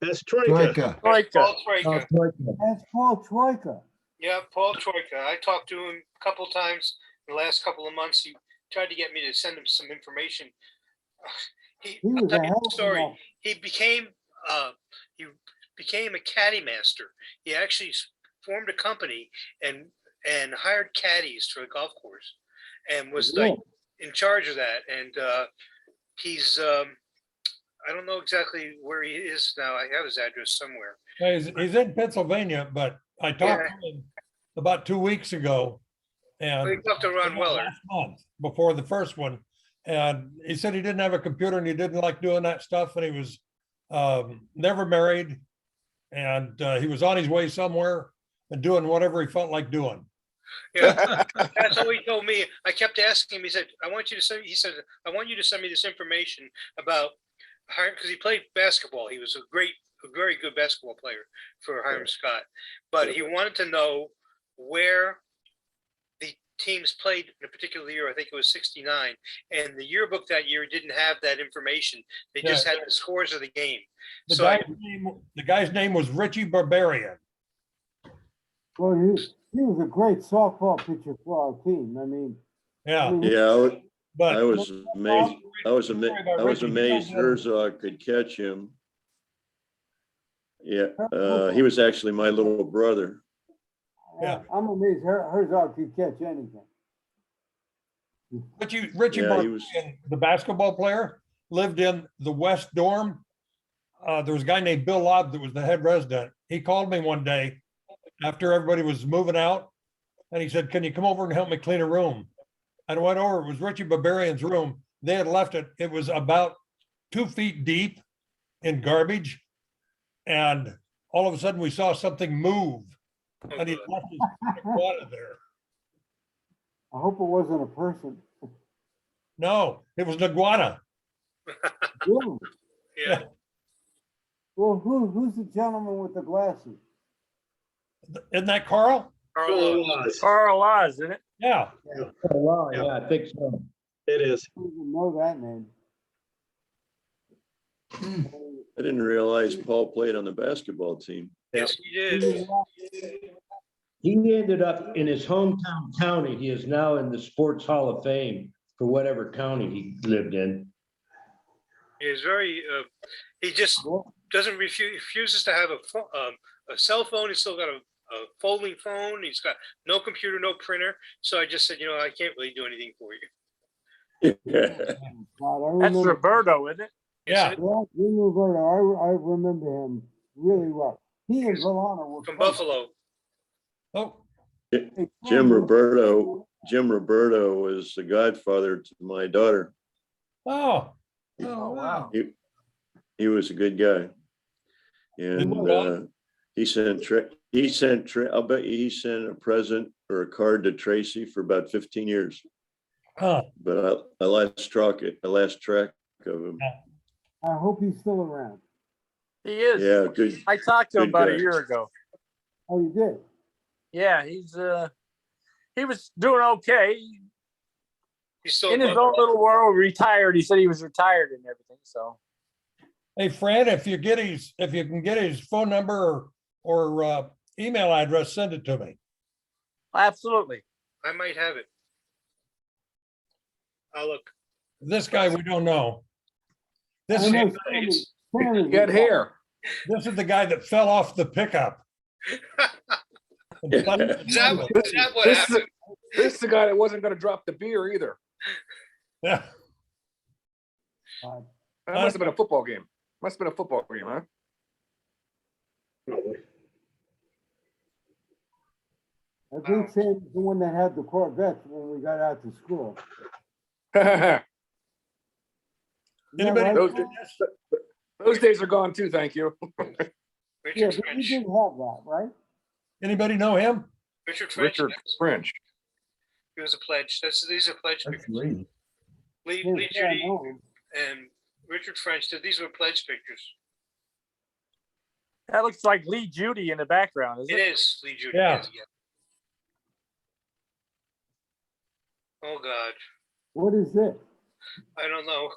That's Troika. Troika. Troika. Paul Oh, Troika. Troika. That's Paul Troika. Yeah, Paul Troika. I talked to him a couple times in the last couple of months. He tried to get me to send him some information. He I'll was tell a you hell the of story. a He became a caddy master. He actually formed a company and hired caddies for the golf course, and was like in charge of that. And he's I don't know exactly where he is now. I have his address somewhere. He's in Pennsylvania, but I talked to him about 2 weeks ago. And We talked to Ron Weller. last month, before the first one. And he said he didn't have a computer and he didn't like doing that stuff. And he was never married. And he was on his way somewhere and doing whatever he felt like doing. Yeah, that's what he told me. I kept asking him. He said, "I want you to send." He said, "I want you to send me this information about Hiram," because he played basketball. He was a very good basketball player for Hiram Scott. But he wanted to know where the teams played in a particular year. I think it was '69, and the yearbook that year didn't have that information. They just had the scores of the game. The guy's name was Richie Barbarian. Well, he was a great softball pitcher for our team. I mean, Yeah, Yeah, but I was amazed. I was amazed Herzog could catch him. Yeah, he was actually my little brother. Yeah. I'm amazed Herzog could catch anything. Richie Yeah, he was. Barbarian, the basketball player, lived in the West Dorm. There was a guy named Bill Lobb that was the head resident. He called me one day after everybody was moving out, and he said, "Can you come over and help me clean a room?" And I went over. It was Richie Barbarian's room. They had left it. It was about 2 feet deep in garbage, and all of a sudden we saw something move And he left his iguana there. I hope it wasn't a person. No, it was an iguana. Yeah. Yeah. Well, who's the gentleman with the glasses? Isn't that Carl? Carl Oz, isn't it? Yeah. Oh, wow, yeah, I think so. It is. I don't even know that name. I didn't realize Paul played on the basketball team. Yes, he did. He ended up in his hometown county. He is now in the Sports Hall of Fame for whatever county he lived in. He is very, he just doesn't refuses to have a cell phone. He's still got a folding phone. He's got no computer, no printer. So I just said, I can't really do anything for you. God, That's Roberto, isn't it? Yeah. Yeah, Jim Roberto. I remember him really well. He and Volano were From close. Buffalo. Oh, Jim Roberto was the godfather to my daughter. oh, wow. He was a good guy. And I'll bet you he sent a present or a card to Tracy for about 15 years. huh. But I lost track of him. I hope he's still around. He is. Yeah, good. I talked to him Good about guy. a year ago. Oh, you did? Yeah, he was doing okay. He's still In his own little world, retired. He said he was retired and everything. So Hey, Fran, if you can get his phone number or email address, send it to me. absolutely. I might have it. I'll look. This guy we don't know. This I is, know Sammy Get was- here. this is the guy that fell off the pickup. And Is that what This is, happened? this is the guy that wasn't gonna drop the beer either. Yeah. God. That must have been a football game. Must have been a football game, huh? I think Sammy's the one that had the Corvettes when we got out to school. Is that Anybody? right? Those days are gone too, thank you. Yeah, Richard but you French. did have that, right? Anybody know him? Richard French. Richard French. He was a pledge. These are pledge That's pictures. great. Lee Yeah, I Judy know him. and Richard French. These were pledge pictures. That looks like Lee Judy in the background, isn't It it? is Lee Judy. Yeah. Yes, Oh God, What is it? I don't know.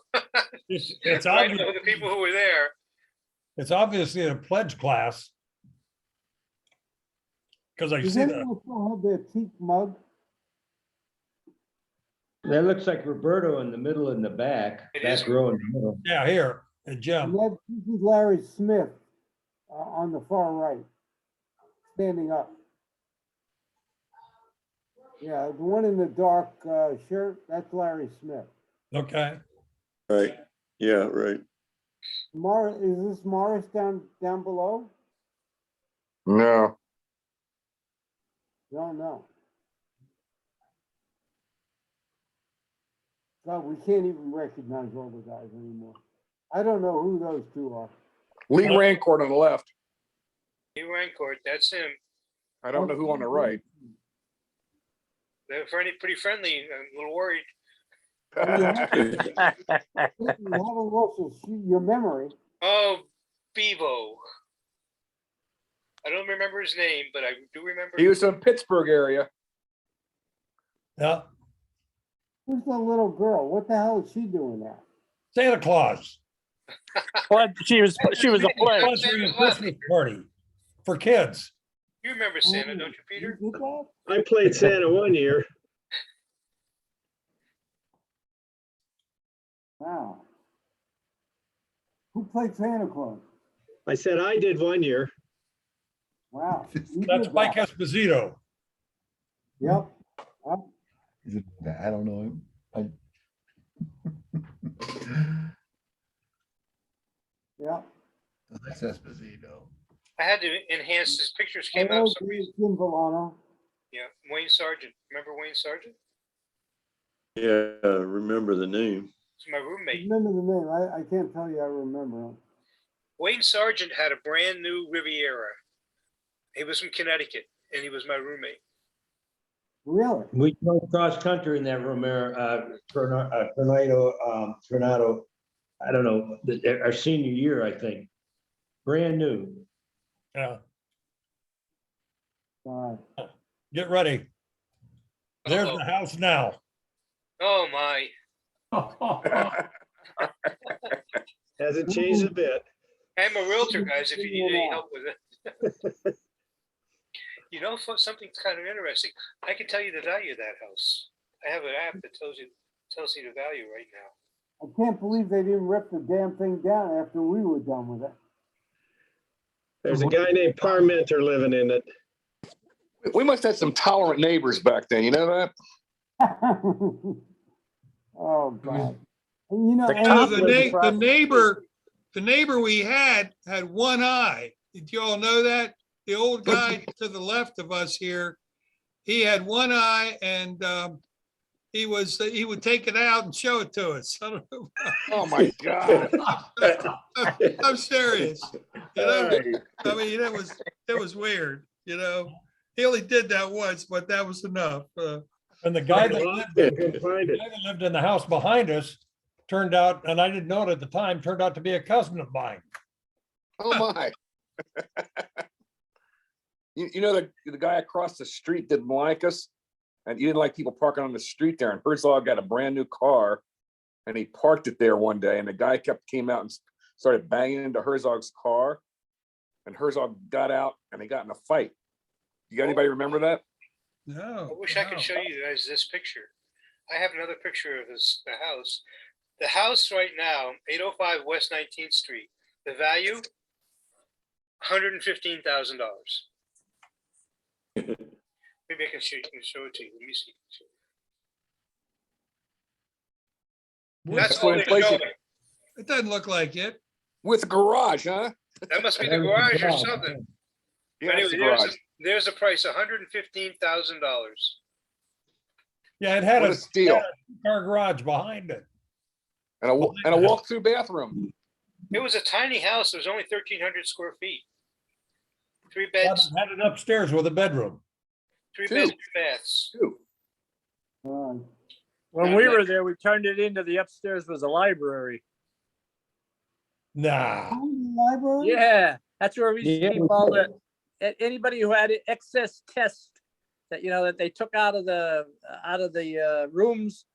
It's I obvious, know the people who were there. it's obviously a pledge class. Because I Does see the, anyone still have their teak mug? That looks like Roberto in the middle in the back, It is. back row in the middle. yeah, here, and And Jim. this is Larry Smith on the far right, standing up. Yeah, the one in the dark shirt, that's Larry Smith. Okay. Right. Yeah, right. Is this Morris down below? No. No. God, we can't even recognize all the guys anymore. I don't know who those two are. Lee Rancourt on the left. Lee Rancourt, that's him. I don't know who on the right. They're pretty friendly. I'm a little worried. You haven't lost your memory. Oh, Bevo. I don't remember his name, but I do remember. He was from Pittsburgh area. Yeah. Who's the little girl? What the hell is she doing now? Santa Claus. She was a pledge. Sponsoring a Christmas party for kids. You remember Santa, don't you, Peter? You did that? I played Santa one year. Wow. Who played Santa Claus? I said I did one year. Wow. You That's did Mike that. Esposito. Yep. Is it- I don't know him. Yep. That's Esposito. I had to enhance his pictures came Hello, out. For some reason. Jim Volano. Yeah, Wayne Sargent. Remember Wayne Sargent? Yeah, remember the name. He's my roommate. Remember the name. I can't tell you I remember him. Wayne Sargent had a brand new Riviera. He was from Connecticut, and he was my roommate. Really? We drove cross country in that Tornado, I don't know, our senior year, I think. Brand new. Yeah, God. get ready. There's Uh-oh. the house now. Oh, my. Hasn't changed a bit. I'm a realtor, guys, if you need any help with it. You know, something's kind of interesting. I can tell you the value of that house. I have an app that tells you the value right now. I can't believe they didn't rip the damn thing down after we were done with it. There's a guy named Parmenter living in it. We must have some tolerant neighbors back then, you know that? Oh, God. And you know, The and cop The lives na- across the the neighbor we had one eye. Did you all know that? The old guy to the left of us here, he had one eye and he would take it out and show it to us. I don't know. Oh, my God. I'm serious. You know, I mean, it was weird, you know. He only did that once, but that was enough. And the guy that Couldn't find it. lived in the house behind us turned out, and I didn't know it at the time, turned out to be a cousin of mine. Oh, my. You know, the guy across the street didn't like us, and he didn't like people parking on the street there. And Herzog got a brand new car, and he parked it there one day, and the guy came out and started banging into Herzog's car, and Herzog got out, and they got in a fight. You got anybody remember that? No. I wish I could show you guys this picture. I have another picture of the house. The house right now, 805 West 19th Street. The value, $115,000. Maybe I can show it to you. Let me see. That's all they're showing. It doesn't look like it. With a garage, huh? That must be the garage or something. Yeah, Anyway, that's the garage. there's the price, $115,000. Yeah, it had What a a steal. car garage behind it. And a walk-through bathroom. It was a tiny house. It was only 1,300 square feet. 3 Yeah, beds, but had it upstairs with a bedroom. 3 Two. beds, 2 baths. Too. When we were there, we turned it into the upstairs was a library. Nah. library? Yeah, that's where we used Yeah, to keep all anybody who had excess tests that, you know, that they took out of the rooms.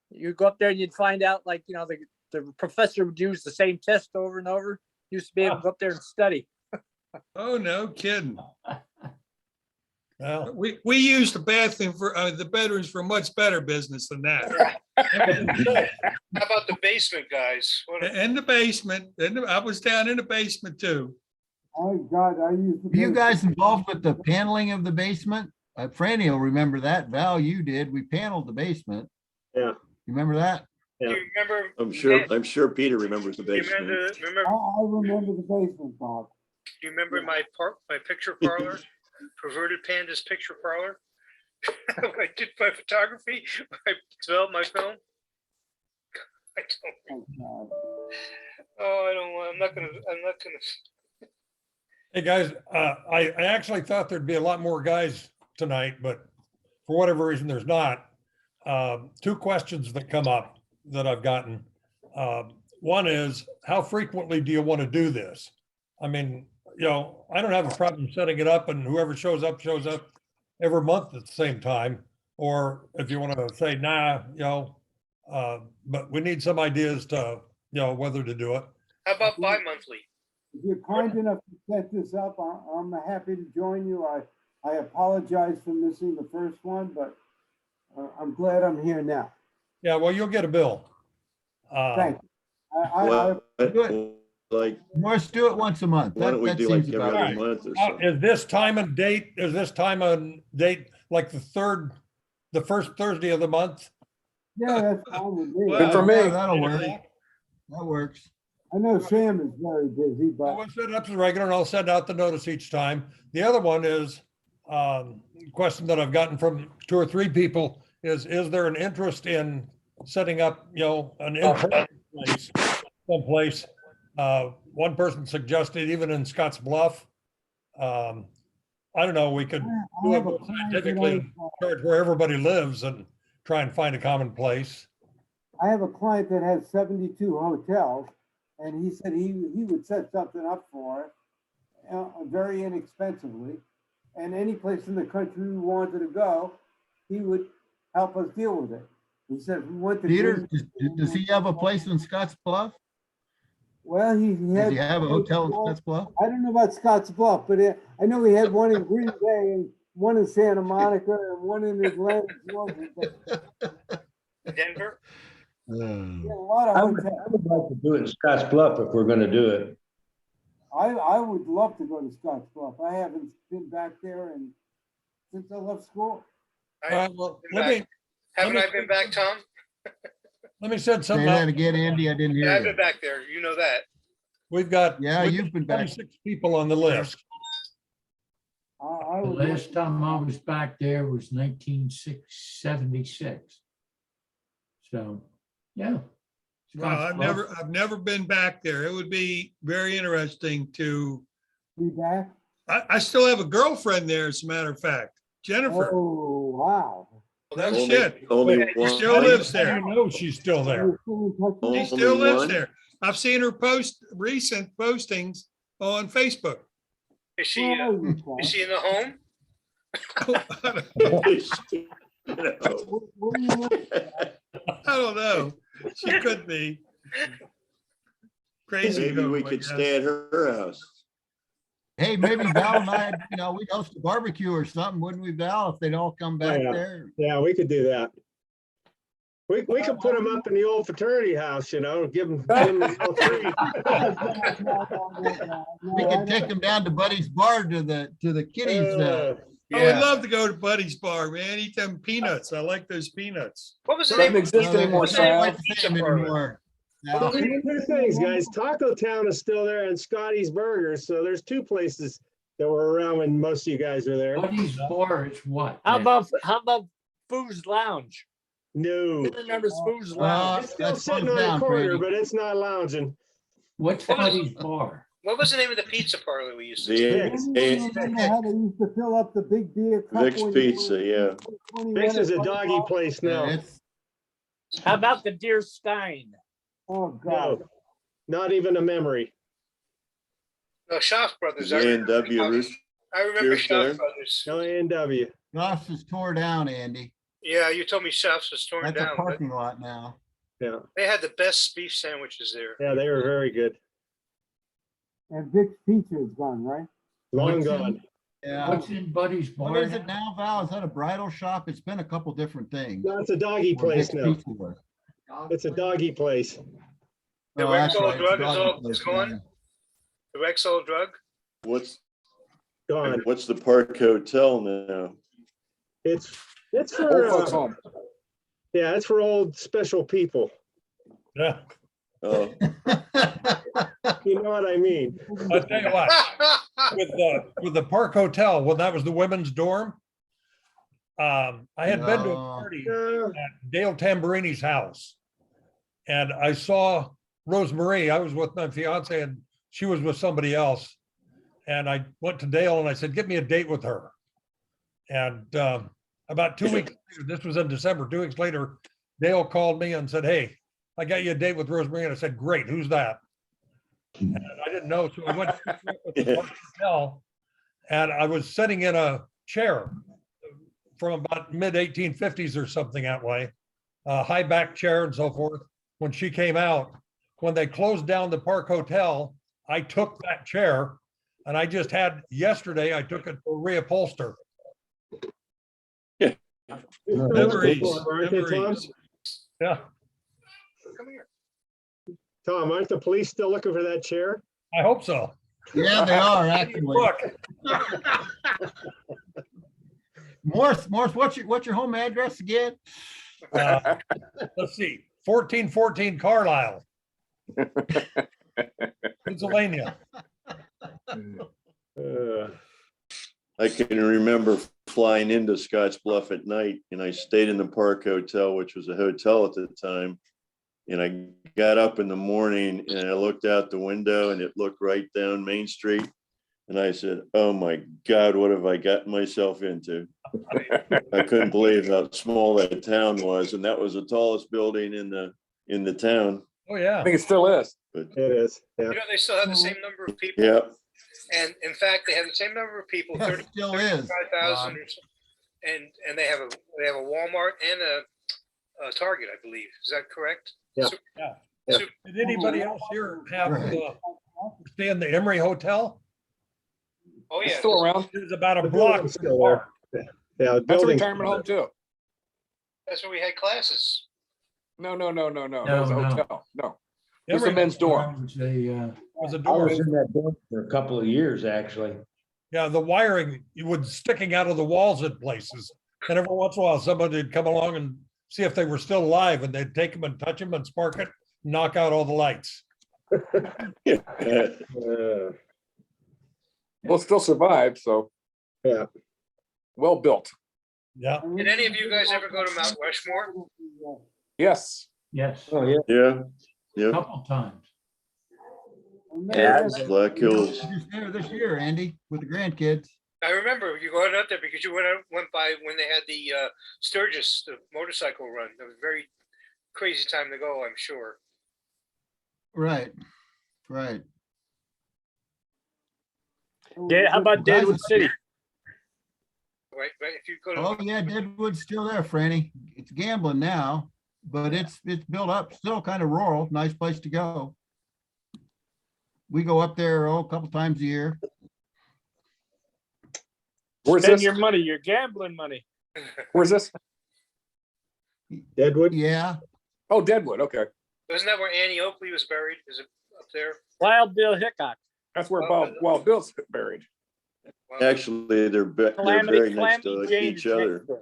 You go up there and you'd find out, like, you know, the professor would use the same test over and over. Used to be able to go up there and study. Oh, no kidding. Well, We used the bathroom for the bedrooms for much better business than that. How about the basement, guys? In the basement, I was down in the basement too. Oh, God, I used to. Are you guys involved with the paneling of the basement? Franny will remember that. Val, you did. We paneled the basement. Yeah. You remember that? Do you remember? I'm sure Peter remembers the Do you basement. remember? I remember the basement, Bob. Do you remember my picture parlor? Perverted Panda's picture parlor? I did my photography. I developed my film. I don't. Oh, God. Oh, I don't want. I'm not gonna. hey, guys, I actually thought there'd be a lot more guys tonight, but for whatever reason, there's not. 2 questions that come up that I've gotten. One is, how frequently do you want to do this? I mean, you know, I don't have a problem setting it up and whoever shows up every month at the same time. Or if you want to say, nah, you know, but we need some ideas to, you know, whether to do it. How about bi-monthly? If you're kind enough to set this up, I'm happy to join you. I apologize for missing the first one, but I'm glad I'm here now. Yeah, well, you'll get a bill. Thank you. Like, Let's do it once a month. why don't we That do like seems every about other right. month or so? Is this time and date like the first Thursday of the month? Yeah, that's fine with me. Good for me. Yeah, that'll work. That works. I know Sam is very busy, Well, but we'll set it up as regular and I'll send out the notice each time. The other one is, question that I've gotten from 2 or 3 people is there an interest in setting up, you know, an in-person place someplace? One person suggested even in Scotts Bluff. I don't know, we could I do it have a more client that scientifically, start where everybody lives and try and find a common place. I have a client that has 72 hotels, and he said he would set something up for it, very inexpensively. And any place in the country we wanted to go, he would help us deal with it. He said, if we went to. Peter, Greenland- does he have a place in Scotts Bluff? Well, he Does had. he have a hotel in Scotts Bluff? I don't know about Scotts Bluff, but I know he had one in Green Bay and one in Santa Monica and one in Atlanta, Georgia. But, Denver. yeah, a lot of I would hotels. like to do it in Scotts Bluff if we're gonna do it. I would love to go to Scotts Bluff. I haven't been back there and since I left school. Well, Been back. Haven't I been back, Tom? let me send Say something that out. again, Andy, I didn't Yeah, hear I've you. been back there. You know that. We've got. Yeah, we've you've got been back. 26 people on the list. I The would love last time I was back there was 1976. So, yeah. Well, I've never been back there. It would be very interesting to, be back. I still have a girlfriend there, as a matter of fact, Jennifer. Oh, wow. No Only- shit. Only She one. still lives How do there. you know she's still there? You're still in touch with She her? still Only lives one? there. I've seen her post recent postings on Facebook. Is she? Where are you Is from? she in the home? You know. Where you live? I don't know. She could be. Crazy. Maybe we home, I could guess. stay at her house. Hey, maybe Val and I, we'd host a barbecue or something, wouldn't we, Val, if they'd all come back yeah. there? Yeah, we could do that. We could put them up in the old fraternity house, give them a little treat. We could take them down to Buddy's bar to the kiddies. I would love to go to Buddy's bar, man. Eat them peanuts. I like those peanuts. What was the Doesn't name? exist anymore, What's the name Sal. of the pizza parlor? Well, two things, guys. Taco Town is still there and Scotty's Burgers. So there's two places that were around when most of you guys were there. Buddy's bar is what? How Matt? about Food's Lounge? No. Who remembers Food's Lounge? It's still That's sitting closed on down, the corner, Franny. but it's not lounging. What's What was- Buddy's bar? What was the name of the pizza parlor we used to? The Remember how they used to fill up the big beer cup? Vic's when you Pizza, were yeah. 21 This is a or doggy 25? place Yeah, now. it's- How about the Deer Stein? Oh, God. No, not even a memory. No, Schaff Brothers. The A&W Rooster. I remember Beer Schaff Stein? Brothers. A&W. Ross is tore down, Andy. Yeah, you told me Schaff's was torn That's a down, but parking lot now. Yeah, they had the best beef sandwiches there. yeah, they were very good. And Vic's Pizza is gone, right? Long What's in- gone. Yeah. What's in Buddy's bar? What is it now, Val? Is that a bridal shop? It's been a couple different things. No, it's a doggy Or place Vic's now. Pizza was. It's a doggy place. The Oh, that's Rexall right, it's a drug is doggy all- place is gone? now. The Rexall drug. What's Gone. what's the Park Hotel now? It's Old for, folks home. yeah, it's for old special people. Yeah, Oh, You know what I mean? I'll tell you what, with the Park Hotel, when that was the women's dorm, I had been to a No. party Uh, at Dale Tamburini's house. And I saw Rosemarie. I was with my fiance and she was with somebody else. And I went to Dale and I said, get me a date with her. And about 2 weeks later, this was in December, 2 weeks later, Dale called me and said, hey, I got you a date with Rosemarie. And I said, great, who's that? And I didn't know. So I went to the Park Hotel and I was sitting in a chair from about mid 1850s or something that way, a high back chair and so forth. When she came out, when they closed down the Park Hotel, I took that chair and I just had yesterday, I took it to reupholster. Memories, Aren't they, Tom? memories. Yeah, Come here. Tom, aren't the police still looking for that chair? I hope so. Yeah, they are actually. Look, Morse, what's your home address again? let's see, 1414 Carlisle, Pennsylvania. I can remember flying into Scotts Bluff at night and I stayed in the Park Hotel, which was a hotel at the time. And I got up in the morning and I looked out the window and it looked right down Main Street. And I said, oh my God, what have I gotten myself into? I couldn't believe how small that town was. And that was the tallest building in the town. Oh, I yeah. think it still is. But It is, yeah. You know, they still have the same number of people. yeah, And in fact, they have the same number of people, Yeah, it still is, 35,000 or so. And they have a Walmart and a Target, I believe. Is that correct? Yeah. So- Yeah. Yeah. so- Did anybody else here have, Right. stay in the Emery Hotel? Oh, It's yeah. still around. It was about a The block. building's still there. Yeah, the That's a building's retirement home too. That's where we had classes. No. That was a No. hotel. No, it was a Emery men's dorm. It was a, was a I door. was in that dorm for a couple of years, actually. Yeah, the wiring, it was sticking out of the walls in places. And every once in a while, somebody would come along and see if they were still alive, and they'd take them and touch them and spark it, knock out all the lights. Well, it still survived, so Yeah. well built. Yeah. Did any of you guys ever go to Mount Rushmore? Yes. yes, Oh, yeah. yeah, a yeah. couple times. Yeah. Black Hills. Just there this year, Andy, with the grandkids. I remember you going out there because you went by when they had the Sturgis, the motorcycle run. It was a very crazy time to go, I'm sure. Right, right. How about Deadwood City? Right. If you go to Oh, yeah, Deadwood's still there, Franny. It's gambling now, but it's built up, still kind of rural, nice place to go. We go up there, a couple times a year. Where's Spend this? your money, your gambling money. Where's this? Deadwood? Yeah, Oh, Deadwood. Okay. Wasn't that where Annie Oakley was buried? Is it up there? Wild Bill Hickok. That's where Wild Bill's buried. Wow. Actually, they're buried next to James each other. next door.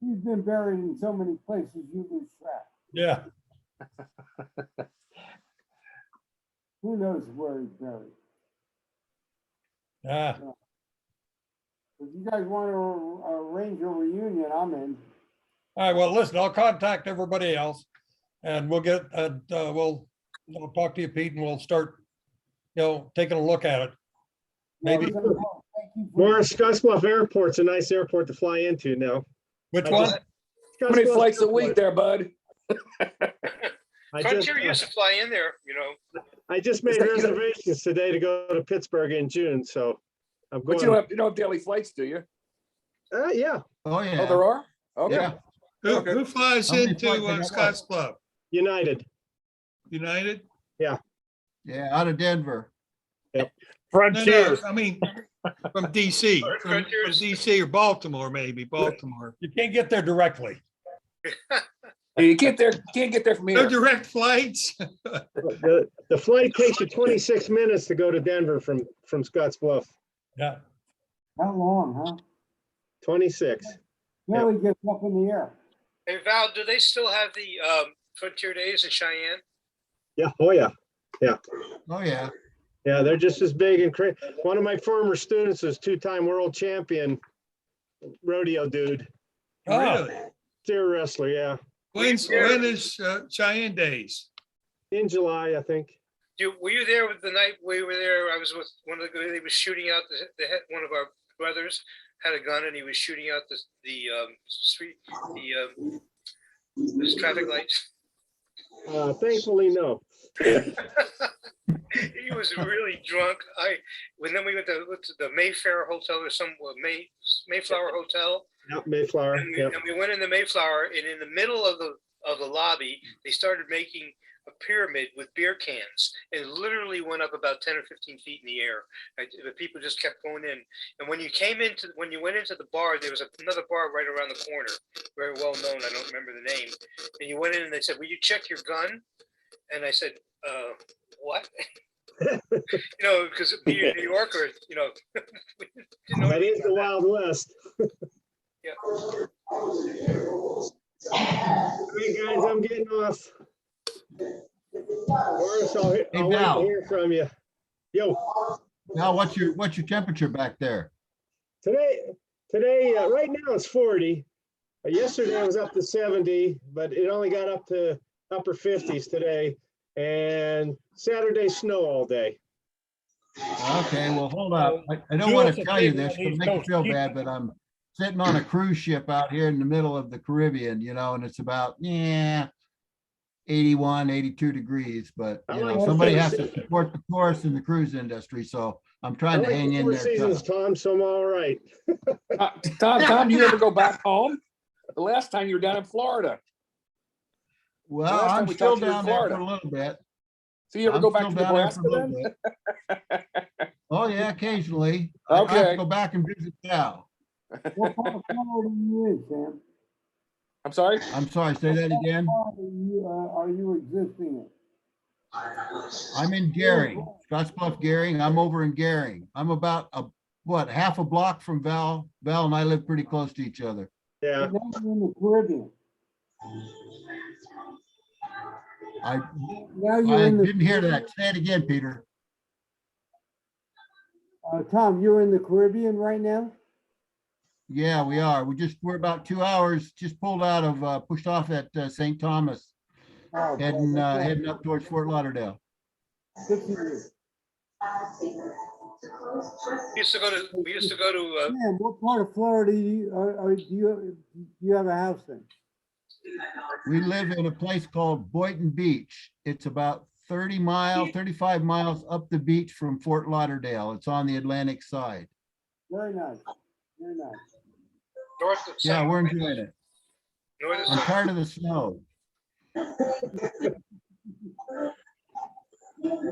He's been buried in so many places, you lose track. Yeah. Who knows where he's buried? Yeah. If you guys want to arrange a reunion, I'm in. All right. Well, listen, I'll contact everybody else and we'll get, we'll talk to you, Pete, and we'll start, taking a look at it. Maybe. Thank you for- Morris, Scottsbluff Airport's a nice airport to fly into now. Which I one? just- How many Scottsbluff flights a Airport. week there, bud? I just, Frontier used to fly in there, I just made Is that- reservations today to go to Pittsburgh in June, so I'm But going. you don't have daily flights, do you? Yeah, Oh, oh, yeah. there are? Okay. Yeah. Who flies How many into flights they got Scottsbluff? United. United? Yeah, out of Denver. No, Frontier. I mean, from DC, from Frontiers. DC or Baltimore, maybe, Baltimore. You can't get there directly. You can't get there from No here. direct flights? The flight takes you 26 minutes to go to Denver from Scottsbluff. Yeah. How long, huh? 26. Barely gets up in the air. Hey Val, do they still have the Frontier Days in Cheyenne? Yeah, oh yeah. Oh, yeah. Yeah, they're just as big and crazy. One of my former students is two-time world champion rodeo dude, Oh, Really? steer wrestler, yeah. When is Cheyenne Days? In July, I think. Were you there with the night we were there? I was with one of the, he was shooting out one of our brothers had a gun and he was shooting out the street, the traffic lights. Thankfully, no. He was really drunk. Then we went to the Mayfair Hotel or some Mayflower Hotel. Yeah, Mayflower, And yeah. we went in the Mayflower, and in the middle of the lobby, they started making a pyramid with beer cans. It literally went up about 10 or 15 feet in the air. The people just kept going in. And when you went into the bar, there was another bar right around the corner, very well known. I don't remember the name. And you went in and they said, "Will you check your gun?" And I said, "What?" Because being a New Yorker, we didn't know That anything is the about Wild West. Yeah. All right, guys, I'm getting off. Morris, I'll wait Val. to hear from you. Yo, Now, what's your temperature back there? today, right now it's 40. Yesterday it was up to 70, but it only got up to upper 50s today. And Saturday snow all day. Okay, well, hold up. I don't want us to a tell you favor this, on it'll these make you coasts. feel Keep- bad, but I'm sitting on a cruise ship out here in the middle of the Caribbean, and it's about, 81, 82 degrees, but I you know, like somebody four has to seasons. support the tourists in the cruise industry, so I'm I trying to like hang in four there. seasons, tough. Tom, so I'm all right. Tom, do you ever go back home? The last time you were down in Florida. Well, last time I'm we still talked, you were in down there for Florida. a little bit. So you ever I'm go back still to down there for Nebraska a little then? bit. Oh, yeah, occasionally. I have Okay. to go back and visit Cal. What part of Florida are you in, Sam? I'm sorry? I'm sorry, say that again. What part are you existing in? I'm in Gehring, Scottsbluff, Gehring. I'm over in Gehring. I'm about half a block from Val. Val and I live pretty close to each other. Yeah. Now you're in the Caribbean. I Now you're in the. didn't hear that. Say it again, Peter. Tom, you're in the Caribbean right now? Yeah, we are. We're about 2 hours, just pulled out of, pushed off at St. Thomas, Oh, boy, heading, that's heading up towards Fort Lauderdale. good for you. We used to go to, Man, what part of Florida do you have a house in? We live in a place called Boynton Beach. It's about 35 miles up the beach from Fort Lauderdale. It's on the Atlantic side. Very nice, very nice. north and Yeah, south. we're enjoying it. North and I'm south. tired of the snow. You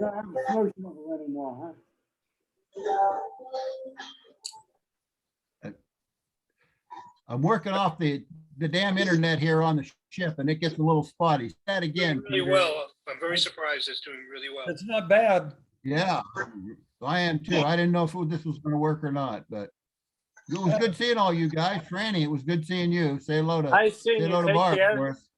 don't have a snow shovel anymore, I'm working off the damn internet here on the ship and it gets a little spotty. Say that again. Doing really Peter. well. I'm very surprised it's doing really well. It's not bad. Yeah, I am too. I didn't know if this was gonna work or not, but it was good seeing all you guys. Franny, it was good seeing you. Say hello to, Nice say seeing you. hello to Take Barb care. for us.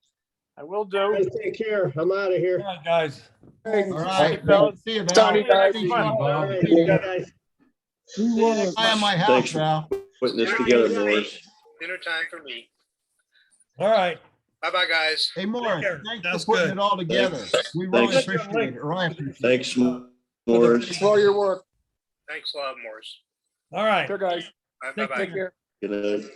I will do. Guys, take care. I'm out of All here. right, guys. All right. fellas. See you, Val. Donnie, See you guys. next Bye, month. Bob. All right, see you guys. huh? See you next time at my house, Thanks for- Val. Putting this Dinner together, time for me. Morris. Dinner time for me. All right. Bye-bye, guys. Hey, Morris, care. thanks That's for putting good. it all together. We really Thanks. appreciate it. or I appreciate it. Thanks, Morris. Thanks for all your work. Thanks a lot, Morris. All right. Care, guys. Bye-bye. Take care. Good night.